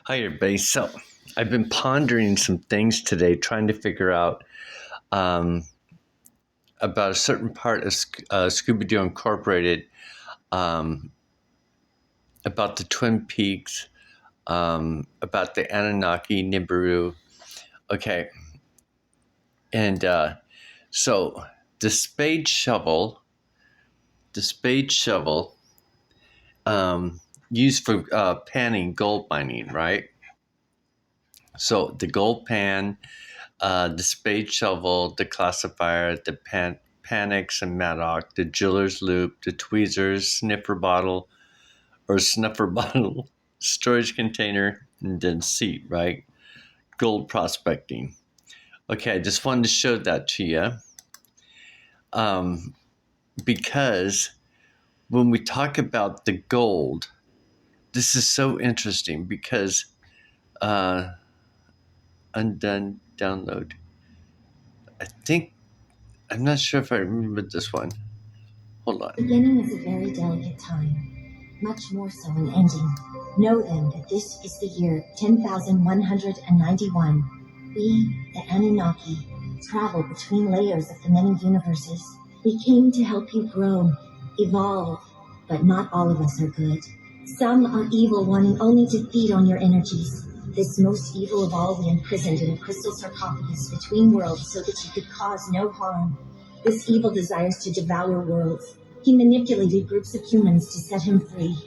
Hi, everybody. So, I've been pondering some things today, trying to figure out um, about a certain part of Scooby Doo Incorporated, um, about the Twin Peaks, about the Anunnaki, Nibiru. Okay, and so the spade shovel used for panning gold mining, right? So the gold pan, the spade shovel, the classifier, the panics and mattock, the jeweler's loop, the tweezers, snuffer bottle, storage container, and then seat, right? Gold prospecting. Okay, I just wanted to show that to you because when we talk about the gold, this is so interesting because undone download. I'm not sure if I remember this one. Hold on. Beginning is a very delicate time, much more so an ending. Know then that this is the year 10,191. We, the Anunnaki, travel between layers of the many universes. We came to help you grow, evolve, but not all of us are good. Some are evil, wanting only to feed on your energies. This most evil of all we imprisoned in a crystal sarcophagus between worlds so that he could cause no harm. This evil desires to devour worlds. He manipulated groups of humans to set him free.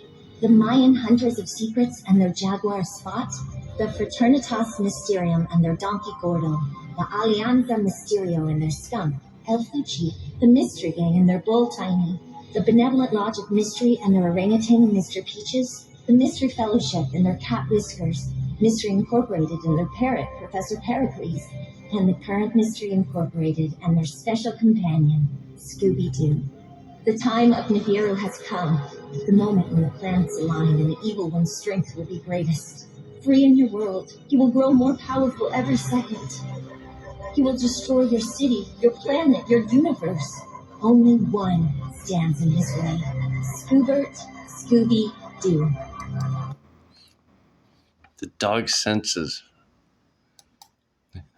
The Mayan Hunters of Secrets and their Jaguar Spot, the Fraternitas Mysterium and their Donkey Gordo, the Alianza Mysterio and their Skunk, El Fuchi, the Mystery Gang and their Bull Tiny, the Benevolent Lodge of Mystery and their Orangutan and Mr. Peaches, the Mystery Fellowship and their Cat Whiskers, Mystery Incorporated and their Parrot, Professor Pericles, and the Current Mystery Incorporated and their special companion, Scooby-Doo. The time of Nibiru has come, the moment when the planets align and the evil one's strength will be greatest. Free in your world, he will grow more powerful every second. He will destroy your city, your planet, your universe. Only one stands in his way. Scoobert, Scooby-Doo. The dog senses.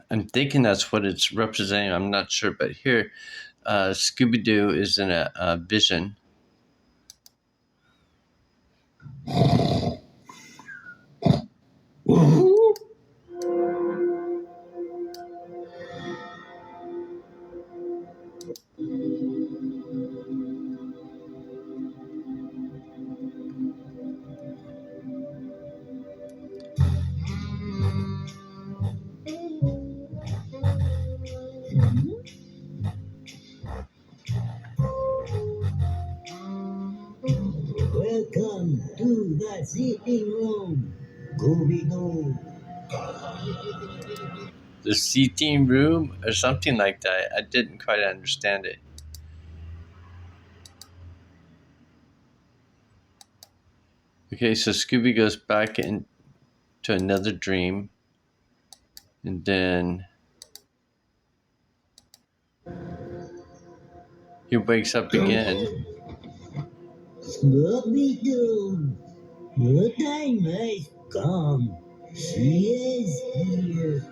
I'm thinking that's what it's representing. I'm not sure, but here, Scooby-Doo is in a vision. Welcome to the sitting room, Scooby-Doo. The seating room or something like that. I didn't quite understand it. Okay, so Scooby goes back into another dream, and then he wakes up again. Scooby-Doo, your time has come. She is here.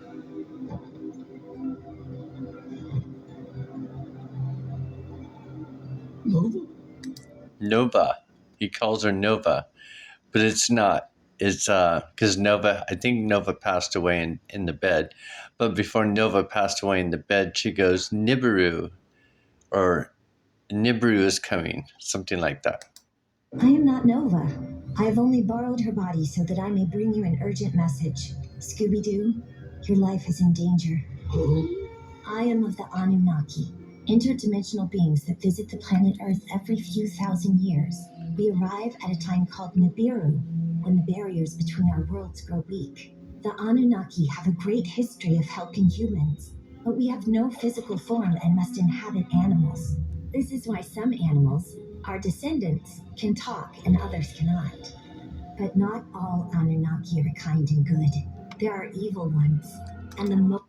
Nova. He calls her Nova, but it's not. It's because Nova, I think Nova passed away in the bed. But before Nova passed away in the bed, she goes, Nibiru, or Nibiru is coming, something like that. I am not Nova. I have only borrowed her body so that I may bring you an urgent message. Scooby-Doo, your life is in danger. I am of the Anunnaki, interdimensional beings that visit the planet Earth every few thousand years. We arrive at a time called Nibiru, when the barriers between our worlds grow weak. The Anunnaki have a great history of helping humans, but we have no physical form and must inhabit animals. This is why some animals, our descendants, can talk and others cannot. But not all Anunnaki are kind and good. There are evil ones, and the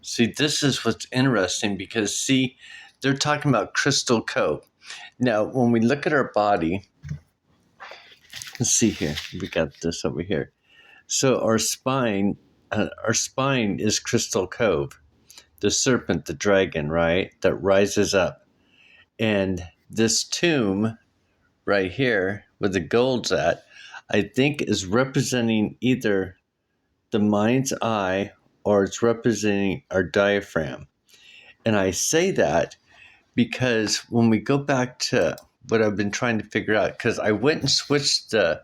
See, this is what's interesting because, see, they're talking about crystal code. Now, when we look at our body, let's see here. We got this over here. So our spine is Crystal Cove, the serpent, the dragon, right, that rises up. And this tomb right here, where the gold's at, I think is representing either the mind's eye or it's representing our diaphragm. And I say that because when we go back to what I've been trying to figure out, because I went and switched the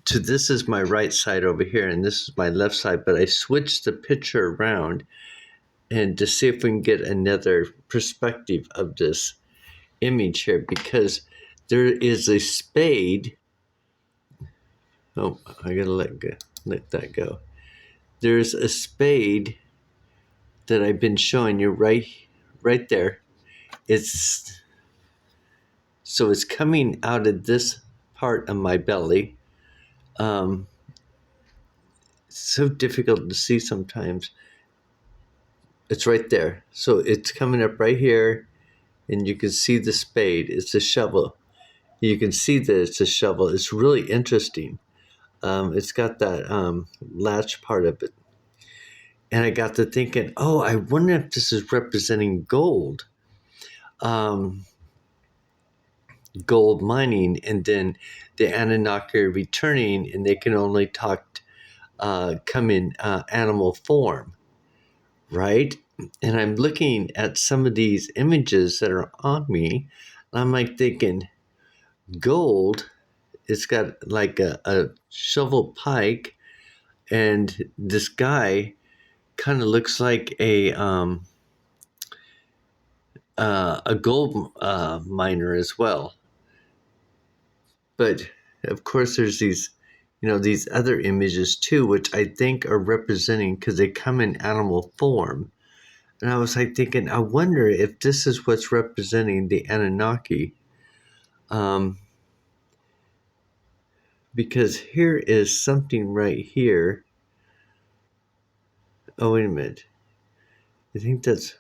to this is my right side over here and this is my left side, but I switched the picture around and to see if we can get another perspective of this image here, because there is a spade. Oh, I gotta let that go. There's a spade that I've been showing you right there. It's coming out of this part of my belly. So difficult to see sometimes. It's right there. So it's coming up right here, and you can see the spade. It's a shovel. You can see that it's a shovel. It's really interesting. It's got that latch part of it. And I got to thinking, oh, I wonder if this is representing gold. Gold mining, and then the Anunnaki are returning, and they can only come in animal form, right? And I'm looking at some of these images that are on me, and I'm like thinking, gold, it's got like a shovel pike, and this guy kind of looks like a gold miner as well. But of course, there's these other images too, which I think are representing because they come in animal form. And I was like thinking, I wonder if this is what's representing the Anunnaki. Because here is something right here. Oh, wait a minute. I think that's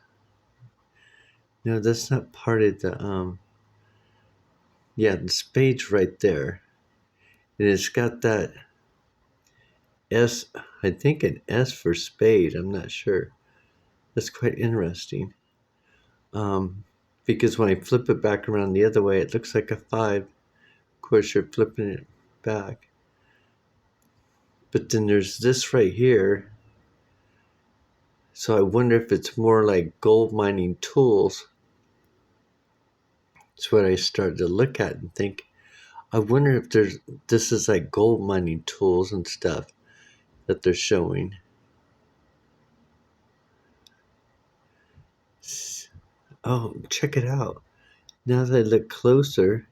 not part of the the spade's right there. And it's got that S, I think an S for spade, I'm not sure. That's quite interesting. Because when I flip it back around the other way, it looks like a 5. Of course, you're flipping it back. But then there's this right here. So I wonder if it's more like gold mining tools. That's what I started to look at and think, I wonder if this is like gold mining tools and stuff that they're showing. Oh, check it out. Now that I look closer,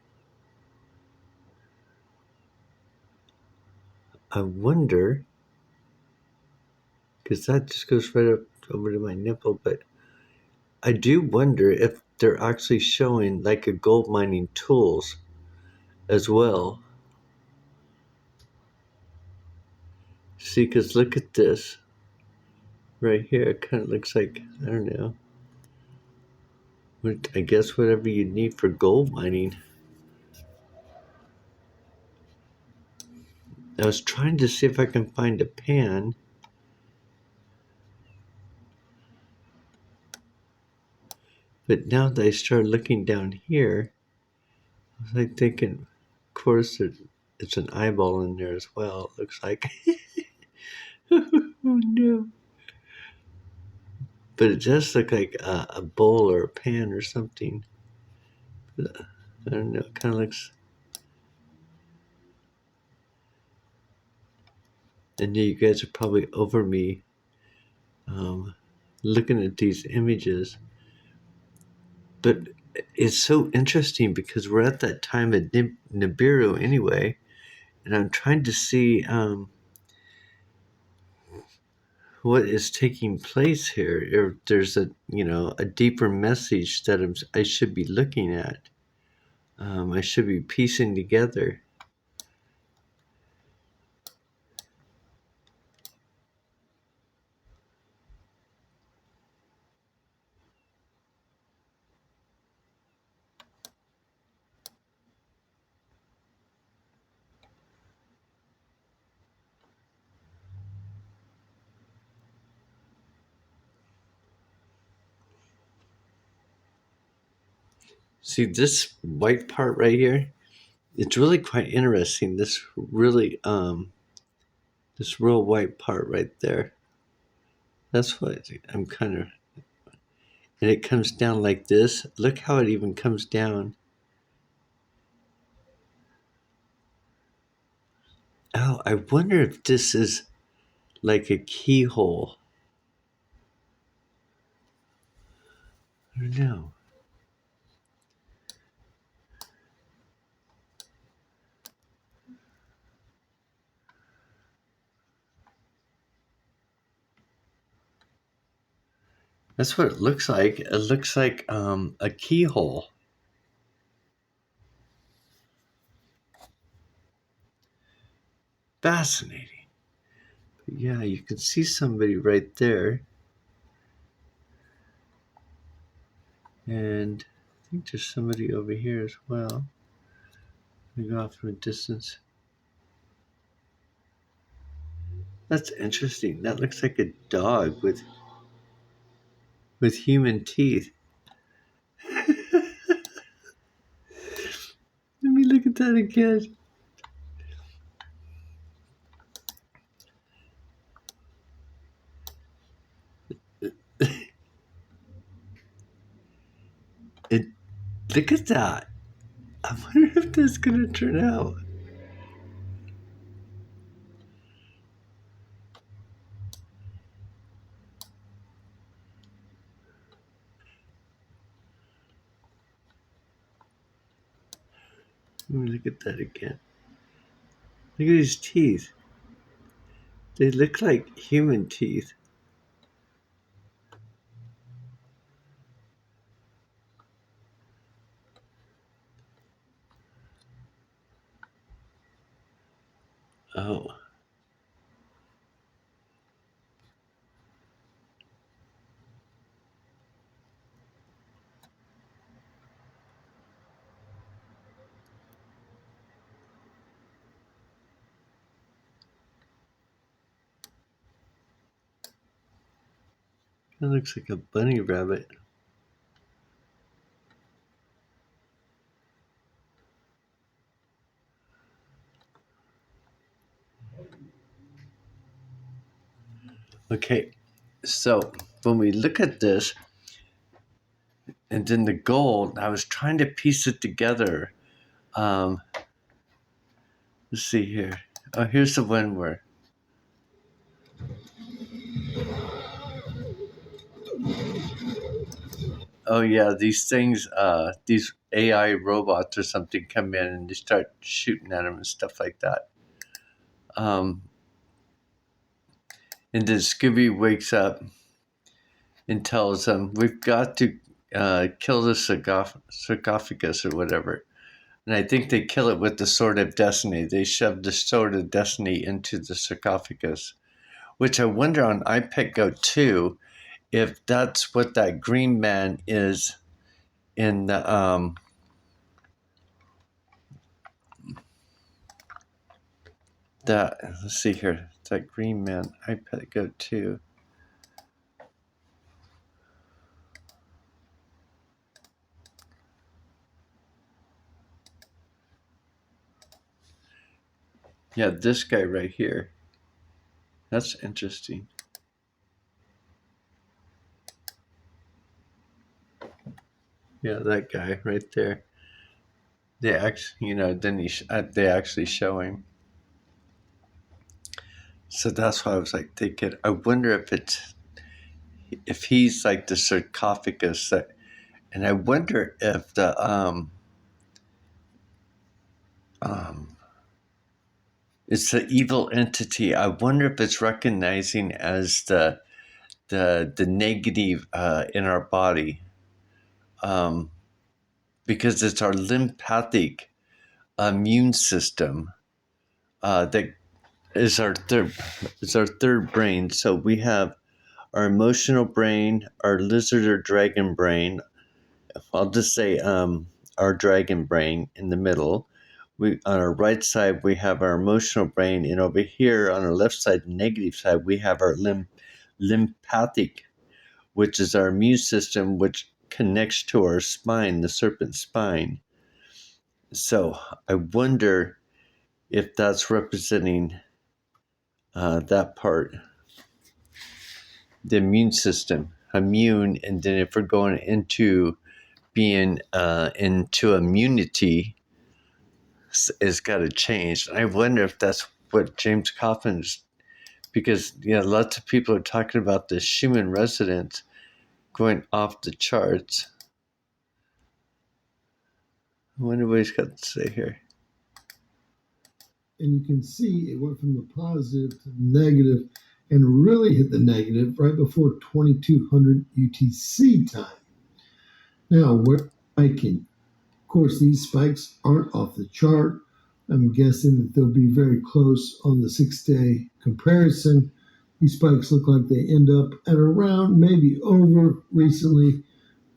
I wonder, because that just goes right up over to my nipple, but I do wonder if they're actually showing like a gold mining tools as well. See, because look at this right here. It kind of looks like, I don't know, I guess whatever you need for gold mining. I was trying to see if I can find a pan. But now that I started looking down here, I was like thinking, of course, it's an eyeball in there as well, it looks like. Oh no. But it does look like a bowl or a pan or something. I don't know, it kind of looks. And you guys are probably over me looking at these images. But it's so interesting because we're at that time at Nibiru anyway, and I'm trying to see what is taking place here. If there's a deeper message that I should be looking at. I should be piecing together. See this white part right here? It's really quite interesting. This real white part right there. That's what I'm kind of, and it comes down like this. Look how it even comes down. Oh, I wonder if this is like a keyhole. I don't know. That's what it looks like. It looks like a keyhole. Fascinating. But yeah, you can see somebody right there. And I think there's somebody over here as well. Let me go off from a distance. That's interesting. That looks like a dog with human teeth. Let me look at that again. Look at that. I wonder if that's gonna turn out. Let me look at that again. Look at his teeth. They look like human teeth. Oh. That looks like a bunny rabbit. Okay, so when we look at this, and then the gold, I was trying to piece it together. Let's see here. Oh, here's the one where. Oh yeah, these things, these AI robots or something come in and they start shooting at them and stuff like that. And then Scooby wakes up and tells them, "We've got to kill the sarcophagus or whatever." And I think they kill it with the Sword of Destiny. They shove the Sword of Destiny into the sarcophagus, which I wonder on iPet Go 2 if that's what that green man is in the that. Let's see here. That green man, iPet Go 2. Yeah, this guy right here. That's interesting. Yeah, that guy right there. They actually, then they actually show him. So that's why I was like thinking. I wonder if he's like the sarcophagus, and I wonder if the it's the evil entity. I wonder if it's recognizing as the negative in our body, because it's our lymphatic immune system that is our third brain. So we have our emotional brain, our lizard or dragon brain. I'll just say our dragon brain in the middle. On our right side we have our emotional brain, and over here on our left side, the negative side, we have our lymphatic, which is our immune system, which connects to our spine, the serpent spine. So I wonder if that's representing that part, the immune system, immune, and then if we're going into being into immunity, it's got to change. I wonder if that's what James Coffin's, because lots of people are talking about the Schumann resonance going off the charts. I wonder what he's got to say here. And you can see it went from the positive to the negative and really hit the negative right before 2200 UTC time. Now, we're spiking. Of course, these spikes aren't off the chart. I'm guessing that they'll be very close on the 6-day comparison. These spikes look like they end up at around, maybe over recently,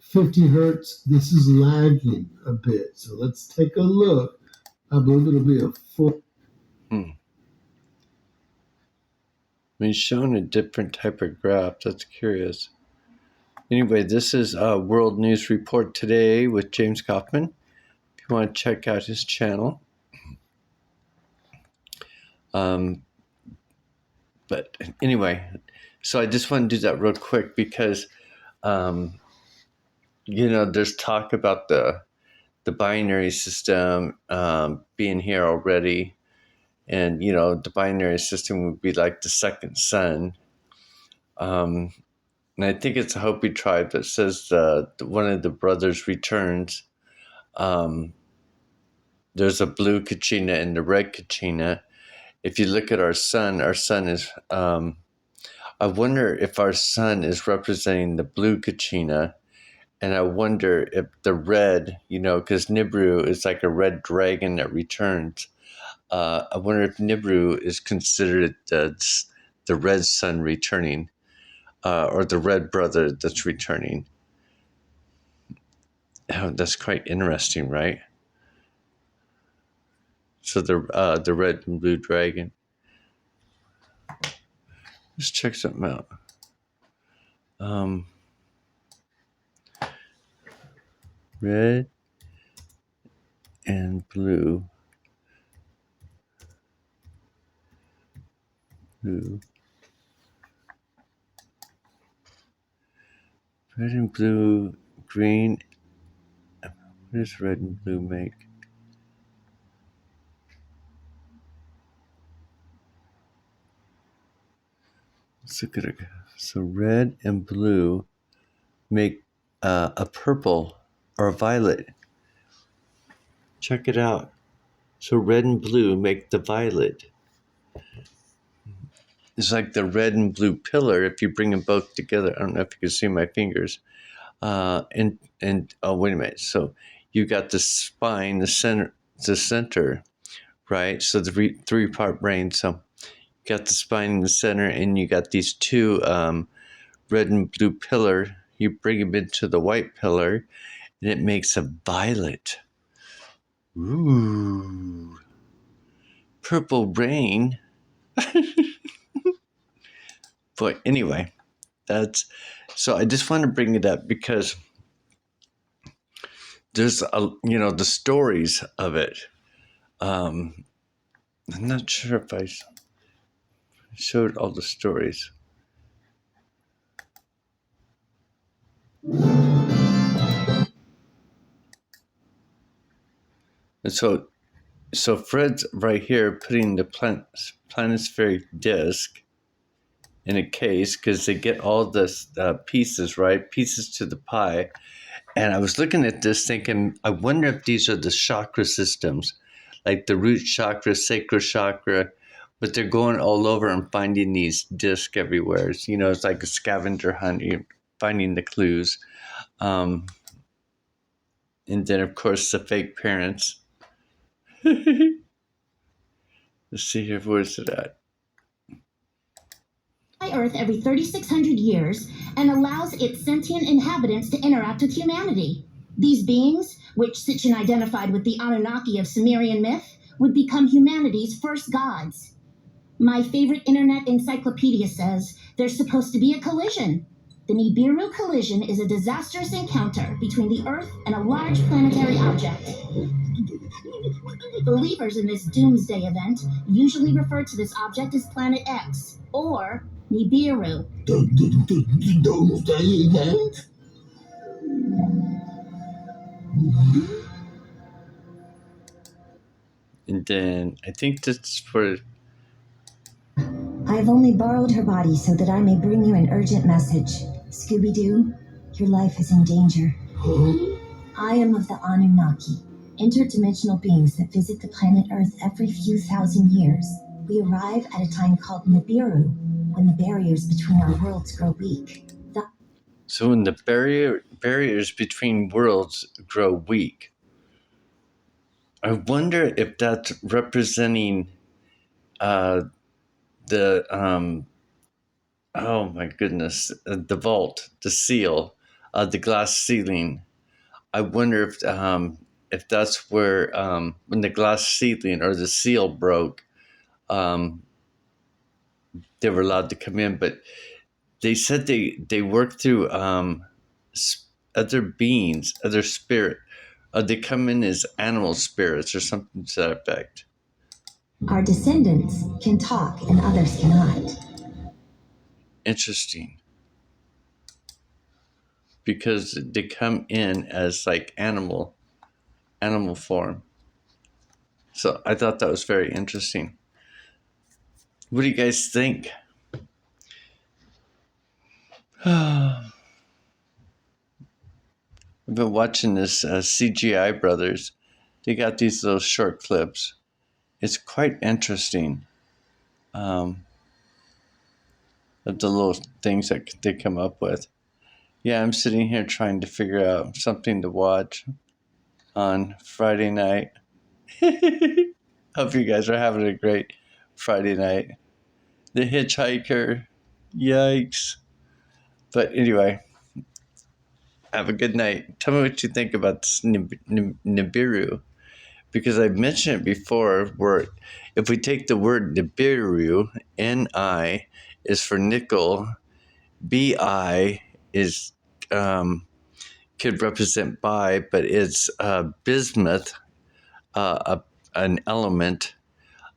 50 hertz. This is lagging a bit. So let's take a look. I believe it'll be a full. He's showing a different type of graph. That's curious. Anyway, this is World News Report today with James Kaufman. If you want to check out his channel. But anyway, so I just want to do that real quick because, there's talk about the binary system being here already. And, the binary system would be like the second sun. And I think it's a Hopi tribe that says one of the brothers returns. There's a blue Kachina and the red Kachina. If you look at our sun is, I wonder if our sun is representing the blue Kachina. And I wonder if the red, because Nibiru is like a red dragon that returns. I wonder if Nibiru is considered the red sun returning, or the red brother that's returning. Oh, that's quite interesting, right? So the red and blue dragon. Let's check something out. Red and blue. Red and blue, green. What does red and blue make? Let's look at it. So red and blue make a purple or a violet. Check it out. So red and blue make the violet. It's like the red and blue pillar if you bring them both together. I don't know if you can see my fingers. And oh, wait a minute. So you got the spine, the center, right? So the three-part brain. So you got the spine in the center, and you got these two red and blue pillar. You bring them into the white pillar, and it makes a violet. Ooh. Purple rain. But anyway, so I just want to bring it up because there's the stories of it. I'm not sure if I showed all the stories. And so Fred's right here putting the planispheric disc in a case because they get all the pieces, right? Pieces to the pie. And I was looking at this thinking, I wonder if these are the chakra systems, like the root chakra, sacral chakra, but they're going all over and finding these discs everywhere. It's like a scavenger hunt, finding the clues. And then, of course, the fake parents. Let's see here, where's it at? Earth every 3,600 years and allows its sentient inhabitants to interact with humanity. These beings, which Sitchin identified with the Anunnaki of Sumerian myth, would become humanity's first gods. My favorite internet encyclopedia says there's supposed to be a collision. The Nibiru collision is a disastrous encounter between the Earth and a large planetary object. Believers in this doomsday event usually refer to this object as Planet X, or Nibiru. Doomsday event? And then I think that's for. I have only borrowed her body so that I may bring you an urgent message. Scooby-Doo, your life is in danger. Huh? I am of the Anunnaki, interdimensional beings that visit the planet Earth every few thousand years. We arrive at a time called Nibiru, when the barriers between our worlds grow weak. So when the barriers between worlds grow weak, I wonder if that's representing the oh my goodness, the vault, the seal, the glass ceiling. I wonder if that's where when the glass ceiling or the seal broke, they were allowed to come in, but they said they worked through other beings, other spirit. They come in as animal spirits or something to that effect. Our descendants can talk and others cannot. Interesting. Because they come in as like animal form. So I thought that was very interesting. What do you guys think? I've been watching this CGI Brothers. They got these little short clips. It's quite interesting. Of the little things that they come up with. Yeah, I'm sitting here trying to figure out something to watch on Friday night. Hope you guys are having a great Friday night. The Hitchhiker. Yikes. But anyway, have a good night. Tell me what you think about this Nibiru. Because I mentioned it before, where if we take the word Nibiru, N-I is for nickel, B-I is could represent bi, but it's bismuth, an element,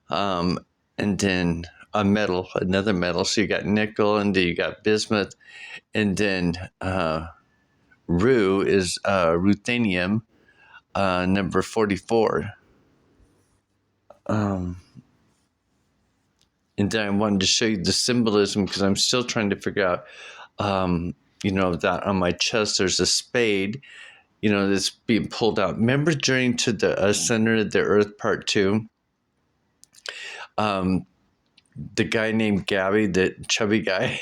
and then a metal, another metal. So you got nickel, and then you got bismuth, and then Ru is ruthenium, number 44. And then I wanted to show you the symbolism because I'm still trying to figure out, that on my chest there's a spade, that's being pulled out. Remember Journey to the Center of the Earth Part 2? The guy named Gabby, the chubby guy,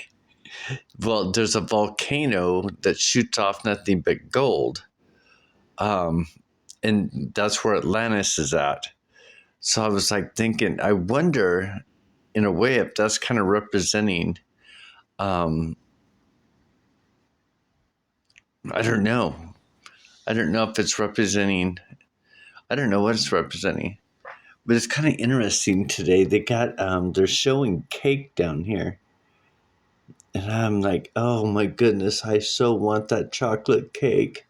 well, there's a volcano that shoots off nothing but gold. And that's where Atlantis is at. So I was like thinking, I wonder, in a way, if that's kind of representing, I don't know. I don't know if it's representing, I don't know what it's representing. But it's kind of interesting today. They got, they're showing cake down here. And I'm like, oh my goodness, I so want that chocolate cake.